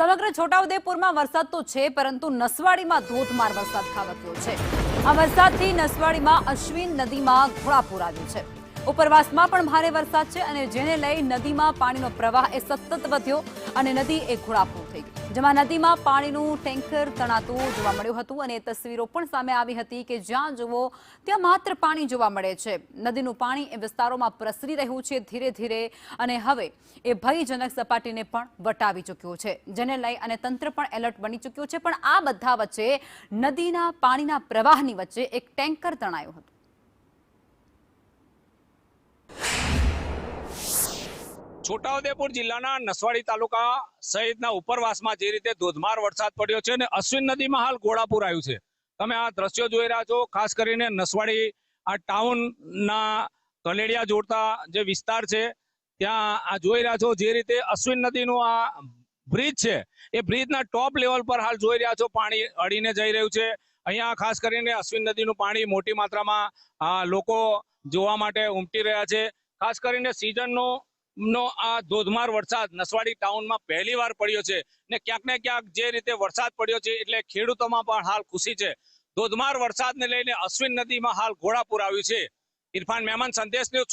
સમગ્ર છોટાઉદેપુરમાં વરસાદ તો છે, પરંતુ નસવાડીમાં ધોધમાર વરસાદ ખાબક્યો છે। આ વરસાદથી નસવાડીમાં અશ્વિન નદીમાં ઘોડાપૂર આવ્યું છે। ઉપરવાસમાં પણ ભારે વરસાદ છે અને જેને લઈ નદીમાં પાણીનો પ્રવાહ સતત વધ્યો અને નદી એક ઘોડાપૂર થઈ ગઈ, જેમાં નદીમાં પાણીનું ટેન્કર તણાતું જોવા મળ્યું હતું અને તસવીરો પણ સામે આવી હતી કે જ્યાં જુઓ ત્યાં માત્ર પાણી જોવા મળે છે। નદીનું પાણી એ વિસ્તારોમાં પ્રસરી રહ્યું છે ધીરે ધીરે અને હવે એ ભયજનક સપાટીને પણ વટાવી ચૂક્યું છે, જેને લઈ અને તંત્ર પણ એલર્ટ બની ચૂક્યું છે। પણ આ બધા વચ્ચે નદીના પાણીના પ્રવાહની વચ્ચે એક ટેન્કર તણાયું હતું। છોટાઉદેપુર જિલ્લાના નસવાડી તાલુકા સહિતના ઉપરવાસમાં જે રીતે ધોધમાર વરસાદ પડ્યો છે અને અશ્વિન નદીમાં હાલ ઘોડાપૂર આવ્યું છે। તમે આ દ્રશ્યો જોઈ રહ્યા છો, ખાસ કરીને નસવાડી આ ટાઉનના કલેડિયા જોડતા જે વિસ્તાર છે ત્યાં આ જોઈ રહ્યા છો જે રીતે અશ્વિન નદીનું આ બ્રિજ છે એ બ્રિજના ટોપ લેવલ પર હાલ જોઈ રહ્યા છો પાણી અડીને જઈ રહ્યું છે। અહીંયા ખાસ કરીને અશ્વિન નદીનું પાણી મોટી માત્રામાં લોકો જોવા માટે ઉમટી રહ્યા છે। ખાસ કરીને સિઝનનો આ ધોધમાર વરસાદ નસવાડી ટાઉનમાં પહેલી વાર પડ્યો છે ને ક્યાંક જે રીતે વરસાદ પડ્યો છે એટલે ખેડૂતોમાં પણ હાલ ખુશી છે। ધોધમાર વરસાદને લઈને અશ્વિન નદીમાં હાલ ઘોડાપૂર આવ્યું છે। ઇરફાન મહેમાન, સંદેશ ન્યૂઝ।